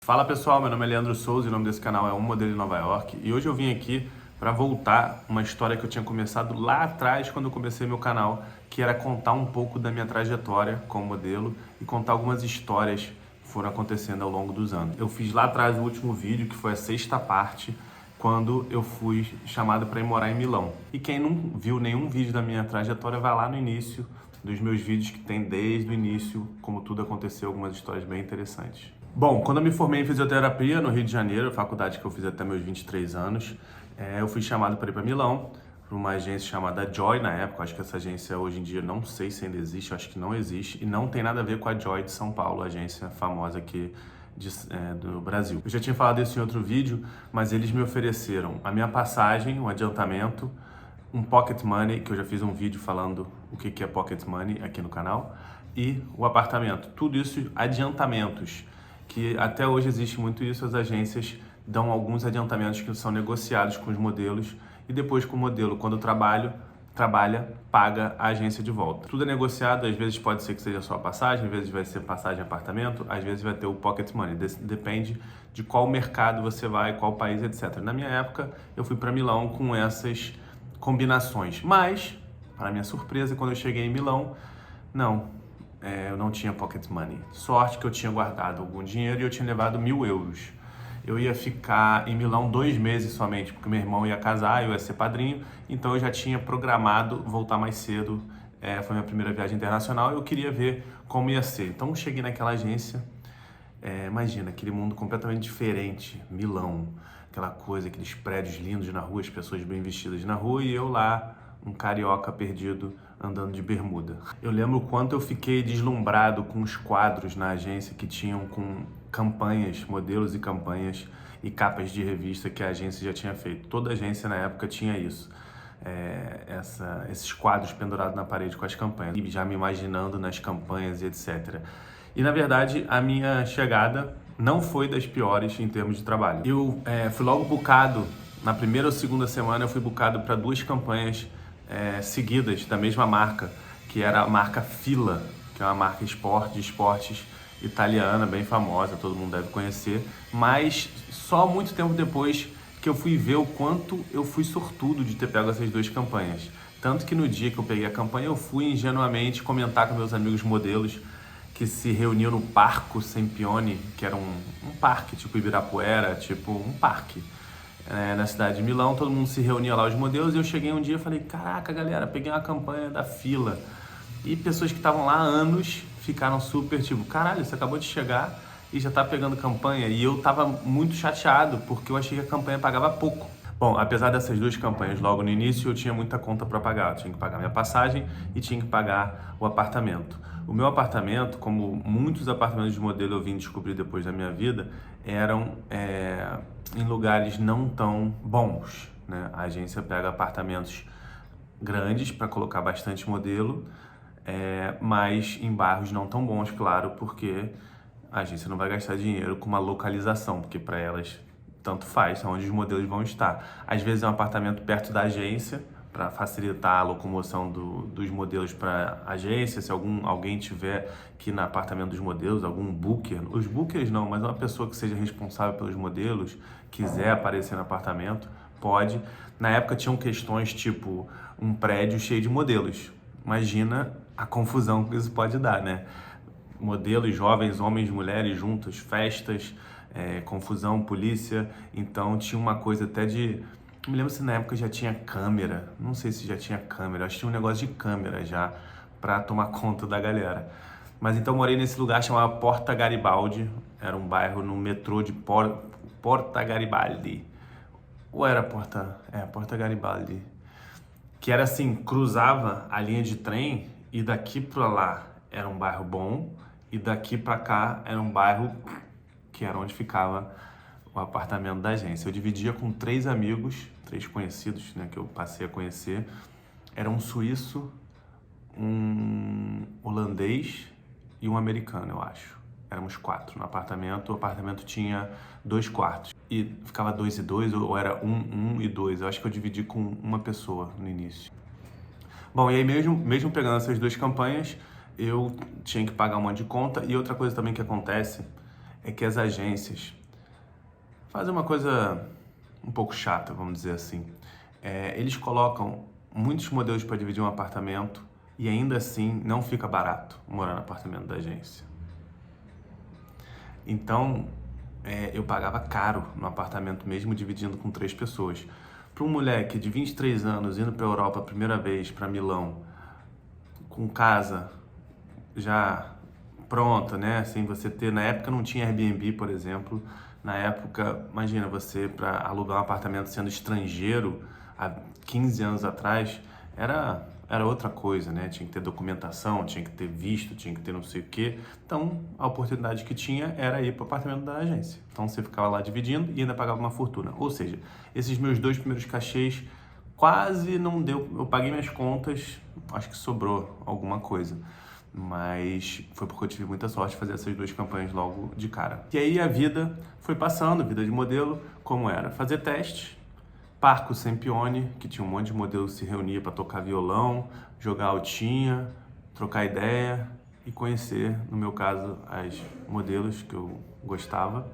Fala pessoal, meu nome é Leandro Souza e o nome desse canal é Um Modelo em Nova York. E hoje eu vim aqui para voltar uma história que eu tinha começado lá atrás quando eu comecei meu canal, que era contar um pouco da minha trajetória como modelo e contar algumas histórias que foram acontecendo ao longo dos anos. Eu fiz lá atrás o último vídeo, que foi a sexta parte, quando eu fui chamado para ir morar em Milão. E quem não viu nenhum vídeo da minha trajetória, vai lá no início dos meus vídeos, que tem desde o início, como tudo aconteceu, algumas histórias bem interessantes. Bom, quando eu me formei em fisioterapia no Rio de Janeiro, faculdade que eu fiz até meus 23 anos, eu fui chamado para ir para Milão, para uma agência chamada Joy na época. Acho que essa agência hoje em dia, não sei se ainda existe, acho que não existe, e não tem nada a ver com a Joy de São Paulo, a agência famosa aqui do Brasil. Eu já tinha falado isso em outro vídeo, mas eles me ofereceram a minha passagem, um adiantamento, um pocket money, que eu já fiz um vídeo falando o que é pocket money aqui no canal, e o apartamento. Tudo isso adiantamentos, que até hoje existe muito isso. As agências dão alguns adiantamentos que são negociados com os modelos, e depois que o modelo, quando trabalha, paga a agência de volta. Tudo é negociado, às vezes pode ser que seja só a passagem, às vezes vai ser passagem e apartamento, às vezes vai ter o pocket money, depende de qual mercado você vai, qual país, etc. Na minha época, eu fui para Milão com essas combinações, mas, para minha surpresa, quando eu cheguei em Milão, eu não tinha pocket money. Sorte que eu tinha guardado algum dinheiro e eu tinha levado 1.000 euros. Eu ia ficar em Milão 2 meses somente, porque meu irmão ia casar, eu ia ser padrinho, então eu já tinha programado voltar mais cedo. Foi minha primeira viagem internacional e eu queria ver como ia ser. Então eu cheguei naquela agência, imagina, aquele mundo completamente diferente, Milão, aquela coisa, aqueles prédios lindos na rua, as pessoas bem vestidas na rua, e eu lá, um carioca perdido, andando de bermuda. Eu lembro o quanto eu fiquei deslumbrado com os quadros na agência que tinham com campanhas, modelos e campanhas e capas de revista que a agência já tinha feito. Toda agência na época tinha isso. Esses quadros pendurados na parede com as campanhas, e já me imaginando nas campanhas e etc. E na verdade a minha chegada não foi das piores em termos de trabalho. Eu fui logo bucado, na primeira ou segunda semana eu fui bucado para 2 campanhas seguidas da mesma marca, que era a marca Fila, que é uma marca de esportes italiana, bem famosa, todo mundo deve conhecer, mas só muito tempo depois que eu fui ver o quanto eu fui sortudo de ter pego essas 2 campanhas. Tanto que no dia que eu peguei a campanha, eu fui ingenuamente comentar com meus amigos modelos que se reuniam no Parco Sempione, que era um parque, tipo Ibirapuera, tipo um parque. Na cidade de Milão, todo mundo se reunia lá, os modelos, e eu cheguei um dia e falei, caraca galera, peguei uma campanha da Fila. E pessoas que estavam lá há anos ficaram super tipo, caralho, você acabou de chegar e já tá pegando campanha. E eu tava muito chateado, porque eu achei que a campanha pagava pouco. Bom, apesar dessas 2 campanhas logo no início, eu tinha muita conta para pagar. Eu tinha que pagar minha passagem e tinha que pagar o apartamento. O meu apartamento, como muitos apartamentos de modelo eu vim descobrir depois da minha vida, eram em lugares não tão bons, né? A agência pega apartamentos grandes para colocar bastante modelo, mas em bairros não tão bons, claro, porque a agência não vai gastar dinheiro com uma localização, porque para elas tanto faz onde os modelos vão estar. Às vezes é um apartamento perto da agência, para facilitar a locomoção dos modelos para a agência. Se alguém tiver que ir no apartamento dos modelos, algum booker, os bookers não, mas uma pessoa que seja responsável pelos modelos, quiser aparecer no apartamento, pode. Na época tinham questões tipo um prédio cheio de modelos. Imagina a confusão que isso pode dar, né? Modelos, jovens, homens, mulheres juntos, festas, confusão, polícia. Então tinha uma coisa até de... Não me lembro se na época já tinha câmera, não sei se já tinha câmera, acho que tinha um negócio de câmera já para tomar conta da galera. Mas então eu morei nesse lugar chamado Porta Garibaldi, era um bairro no metrô de Porta Garibaldi. Ou era Porta Garibaldi. Que era assim, cruzava a linha de trem e daqui para lá era um bairro bom e daqui para cá era um bairro que era onde ficava o apartamento da agência. Eu dividia com 3 amigos, 3 conhecidos, né, que eu passei a conhecer. Era um suíço, um holandês e um americano, eu acho. Éramos 4 no apartamento. O apartamento tinha 2 quartos. E ficava 2 e 2, ou era 1 e 2. Eu acho que eu dividi com uma pessoa no início. Bom, e aí mesmo pegando essas 2 campanhas, eu tinha que pagar um monte de conta. E outra coisa também que acontece é que as agências fazem uma coisa um pouco chata, vamos dizer assim. Eles colocam muitos modelos para dividir um apartamento e ainda assim não fica barato morar no apartamento da agência. Então, eu pagava caro no apartamento mesmo, dividindo com 3 pessoas. Para um moleque de 23 anos indo para a Europa a primeira vez, para Milão, com casa já pronta, né? Sem você ter... Na época não tinha Airbnb, por exemplo. Na época, imagina você para alugar um apartamento sendo estrangeiro, há 15 anos atrás, era outra coisa, né? Tinha que ter documentação, tinha que ter visto, tinha que ter não sei o quê. Então, a oportunidade que tinha era ir para o apartamento da agência. Então, você ficava lá dividindo e ainda pagava uma fortuna. Ou seja, esses meus 2 primeiros cachês quase não deu. Eu paguei minhas contas, acho que sobrou alguma coisa. Mas foi porque eu tive muita sorte de fazer essas 2 campanhas logo de cara. E aí a vida foi passando, vida de modelo, como era? Fazer teste, Parco Sempione, que tinha um monte de modelo que se reunia para tocar violão, jogar altinha, trocar ideia e conhecer, no meu caso, as modelos que eu gostava.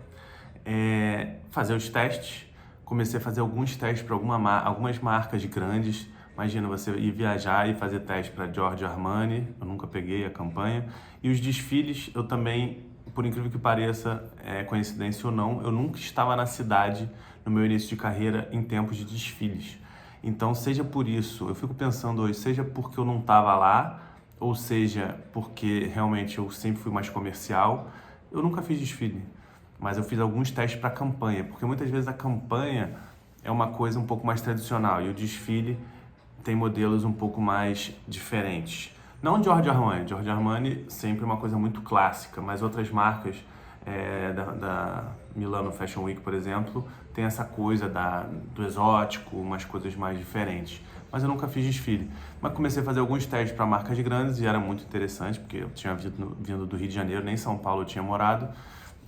Fazer os testes, comecei a fazer alguns testes para algumas marcas grandes. Imagina você ir viajar e fazer teste para Giorgio Armani, eu nunca peguei a campanha. E os desfiles, eu também, por incrível que pareça, coincidência ou não, eu nunca estava na cidade no meu início de carreira em tempos de desfiles. Então, seja por isso, eu fico pensando hoje, seja porque eu não estava lá, ou seja porque realmente eu sempre fui mais comercial, eu nunca fiz desfile. Mas eu fiz alguns testes para campanha, porque muitas vezes a campanha é uma coisa um pouco mais tradicional e o desfile tem modelos um pouco mais diferentes. Não Giorgio Armani sempre é uma coisa muito clássica, mas outras marcas da Milano Fashion Week, por exemplo, tem essa coisa do exótico, umas coisas mais diferentes. Mas eu nunca fiz desfile. Mas comecei a fazer alguns testes para marcas grandes e era muito interessante, porque eu tinha vindo do Rio de Janeiro, nem em São Paulo eu tinha morado,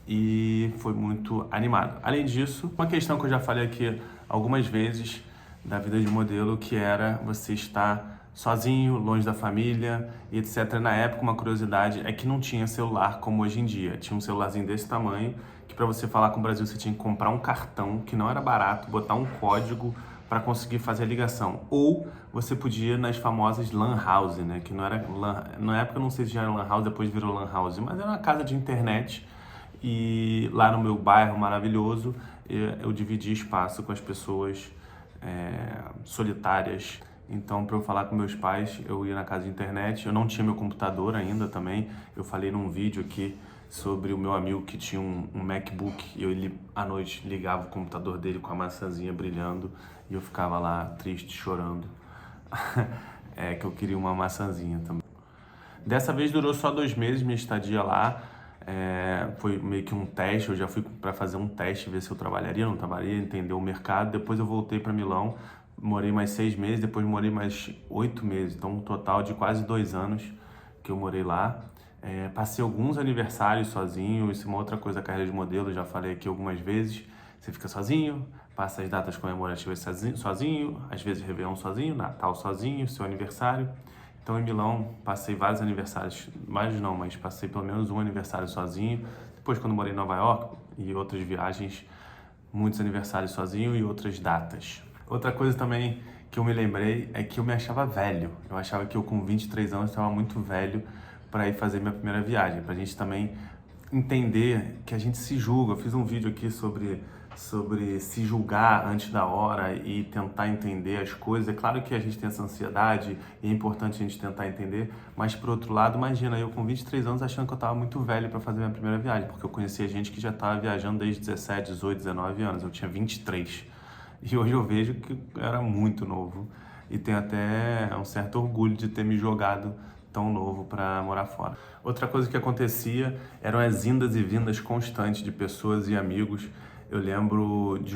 e foi muito animado. Além disso, uma questão que eu já falei aqui algumas vezes da vida de modelo, que era você estar sozinho, longe da família e etc. Na época, uma curiosidade é que não tinha celular como hoje em dia. Tinha um celularzinho desse tamanho, que para você falar com o Brasil você tinha que comprar um cartão, que não era barato, botar um código para conseguir fazer a ligação. Ou você podia ir nas famosas LAN house, né? Que não era na época eu não sei se já era LAN house, depois virou LAN house, mas era uma casa de internet. E lá no meu bairro maravilhoso, eu dividi espaço com as pessoas solitárias. Então, para eu falar com meus pais, eu ia na casa de internet. Eu não tinha meu computador ainda também. Eu falei num vídeo aqui sobre o meu amigo que tinha um MacBook e ele à noite ligava o computador dele com a maçãzinha brilhando e eu ficava lá triste, chorando, que eu queria uma maçãzinha também. Dessa vez durou só 2 meses minha estadia lá. Foi meio que um teste, eu já fui para fazer um teste, ver se eu trabalharia, não trabalharia, entender o mercado. Depois eu voltei para Milão, morei mais 6 meses, depois morei mais 8 meses, então um total de quase 2 anos que eu morei lá. Passei alguns aniversários sozinho, isso é uma outra coisa da carreira de modelo, já falei aqui algumas vezes. Você fica sozinho, passa as datas comemorativas sozinho, às vezes Réveillon sozinho, Natal sozinho, seu aniversário. Então, em Milão, passei vários aniversários, mas passei pelo menos um aniversário sozinho. Depois, quando morei em Nova York e outras viagens, muitos aniversários sozinho e outras datas. Outra coisa também que eu me lembrei é que eu me achava velho. Eu achava que eu, com 23 anos, estava muito velho para ir fazer minha primeira viagem. Para a gente também entender que a gente se julga. Eu fiz um vídeo aqui sobre se julgar antes da hora e tentar entender as coisas. É claro que a gente tem essa ansiedade e é importante a gente tentar entender, mas por outro lado, imagina, eu com 23 anos achando que eu estava muito velho para fazer minha primeira viagem, porque eu conhecia gente que já estava viajando desde 17, 18, 19 anos, eu tinha 23. E hoje eu vejo que eu era muito novo e tenho até um certo orgulho de ter me jogado tão novo para morar fora. Outra coisa que acontecia eram as indas e vindas constantes de pessoas e amigos. Eu lembro de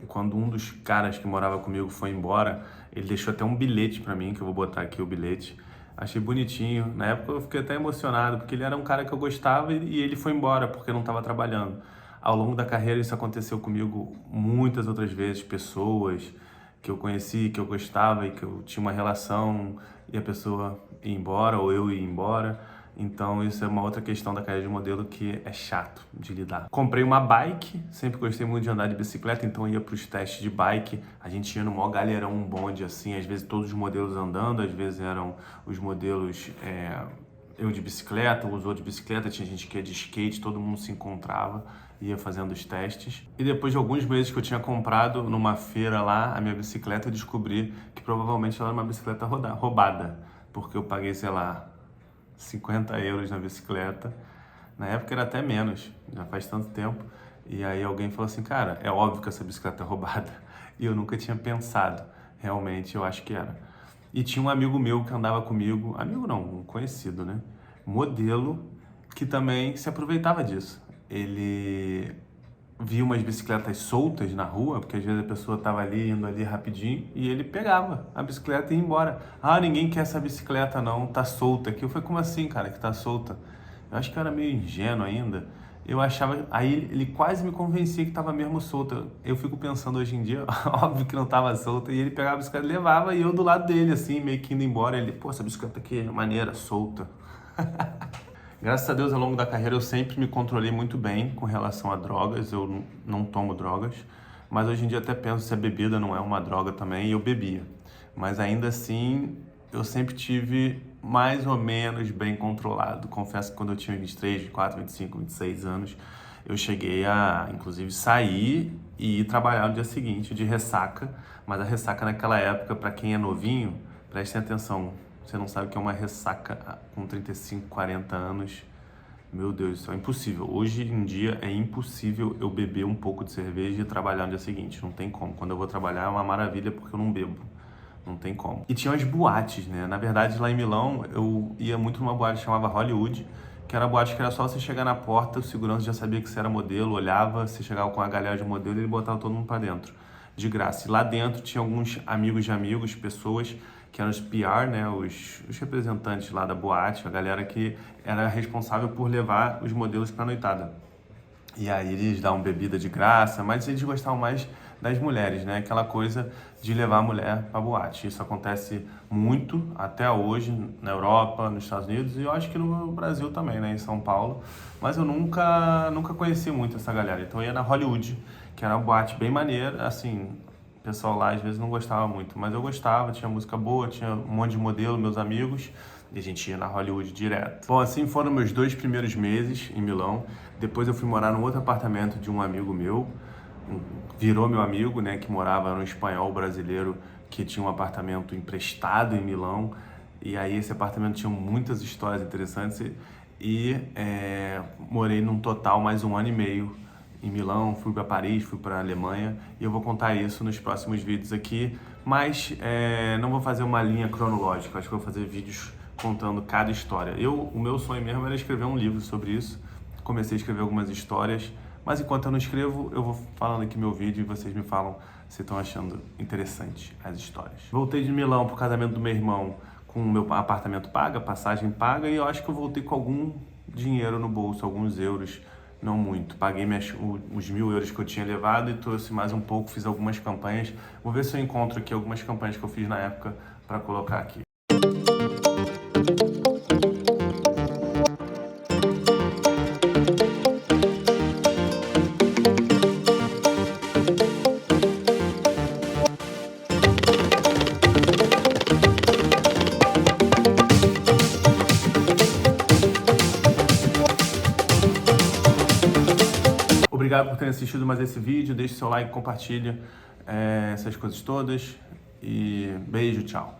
quando um dos caras que morava comigo foi embora, ele deixou até um bilhete para mim, que eu vou botar aqui o bilhete. Achei bonitinho. Na época eu fiquei até emocionado, porque ele era um cara que eu gostava e ele foi embora porque não estava trabalhando. Ao longo da carreira isso aconteceu comigo muitas outras vezes, pessoas que eu conheci, que eu gostava e que eu tinha uma relação e a pessoa ia embora ou eu ia embora. Então isso é uma outra questão da carreira de modelo que é chato de lidar. Comprei uma bike, sempre gostei muito de andar de bicicleta, então ia para os testes de bike. A gente ia no maior galerão, um bonde assim, às vezes todos os modelos andando, às vezes eram os modelos, eu de bicicleta, os outros de bicicleta, tinha gente que ia de skate, todo mundo se encontrava, ia fazendo os testes. E depois de alguns meses que eu tinha comprado numa feira lá a minha bicicleta, eu descobri que provavelmente ela era uma bicicleta roubada, porque eu paguei, sei lá, 50 euros na bicicleta. Na época era até menos, já faz tanto tempo. E aí alguém falou assim, cara, é óbvio que essa bicicleta é roubada. E eu nunca tinha pensado, realmente eu acho que era. E tinha um amigo meu que andava comigo, amigo não, um conhecido, né? Modelo, que também se aproveitava disso. Ele via umas bicicletas soltas na rua, porque às vezes a pessoa estava ali, indo ali rapidinho, e ele pegava a bicicleta e ia embora. Ah, ninguém quer essa bicicleta não, tá solta aqui. Eu falei, como assim, cara, que tá solta? Eu acho que eu era meio ingênuo ainda. Eu achava, aí ele quase me convencia que estava mesmo solta. Eu fico pensando hoje em dia, óbvio que não estava solta, e ele pegava a bicicleta e levava, e eu do lado dele, assim, meio que indo embora. Ele, pô, essa bicicleta aqui é maneira, solta. Graças a Deus, ao longo da carreira, eu sempre me controlei muito bem com relação a drogas. Eu não tomo drogas, mas hoje em dia até penso se a bebida não é uma droga também, e eu bebia. Mas ainda assim, eu sempre tive mais ou menos bem controlado. Confesso que quando eu tinha 23, 24, 25, 26 anos, eu cheguei a, inclusive, sair e ir trabalhar no dia seguinte de ressaca. Mas a ressaca naquela época, para quem é novinho, prestem atenção, você não sabe o que é uma ressaca com 35, 40 anos. Meu Deus, isso é impossível. Hoje em dia é impossível eu beber um pouco de cerveja e trabalhar no dia seguinte. Não tem como. Quando eu vou trabalhar é uma maravilha porque eu não bebo. Não tem como. E tinha as boates, né? Na verdade, lá em Milão, eu ia muito numa boate que chamava Hollywood, que era boate que era só você chegar na porta, o segurança já sabia que você era modelo, olhava, você chegava com a galera de modelo e ele botava todo mundo pra dentro, de graça. E lá dentro tinha alguns amigos de amigos, pessoas que eram os PR, né? Os representantes lá da boate, a galera que era responsável por levar os modelos pra noitada. E aí eles davam bebida de graça, mas eles gostavam mais das mulheres, né? Aquela coisa de levar a mulher pra boate. Isso acontece muito até hoje na Europa, nos Estados Unidos e eu acho que no Brasil também, né? Em São Paulo. Mas eu nunca conheci muito essa galera. Então eu ia na Hollywood, que era uma boate bem maneira, assim, o pessoal lá às vezes não gostava muito, mas eu gostava, tinha música boa, tinha um monte de modelo, meus amigos, e a gente ia na Hollywood direto. Bom, assim foram meus 2 primeiros meses em Milão. Depois eu fui morar num outro apartamento de um amigo meu, virou meu amigo, né, que morava, era um espanhol brasileiro que tinha um apartamento emprestado em Milão. E aí esse apartamento tinha muitas histórias interessantes e morei num total mais 1 ano e meio em Milão, fui para Paris, fui para Alemanha e eu vou contar isso nos próximos vídeos aqui, mas não vou fazer uma linha cronológica, acho que vou fazer vídeos contando cada história. O meu sonho mesmo era escrever um livro sobre isso, comecei a escrever algumas histórias, mas enquanto eu não escrevo, eu vou falando aqui meu vídeo e vocês me falam se estão achando interessante as histórias. Voltei de Milão pro casamento do meu irmão com o meu apartamento paga, passagem paga, e eu acho que eu voltei com algum dinheiro no bolso, alguns euros, não muito. Paguei os 1.000 euros que eu tinha levado e trouxe mais um pouco, fiz algumas campanhas. Vou ver se eu encontro aqui algumas campanhas que eu fiz na época para colocar aqui. Obrigado por terem assistido mais esse vídeo, deixe seu like, compartilha essas coisas todas e beijo, tchau.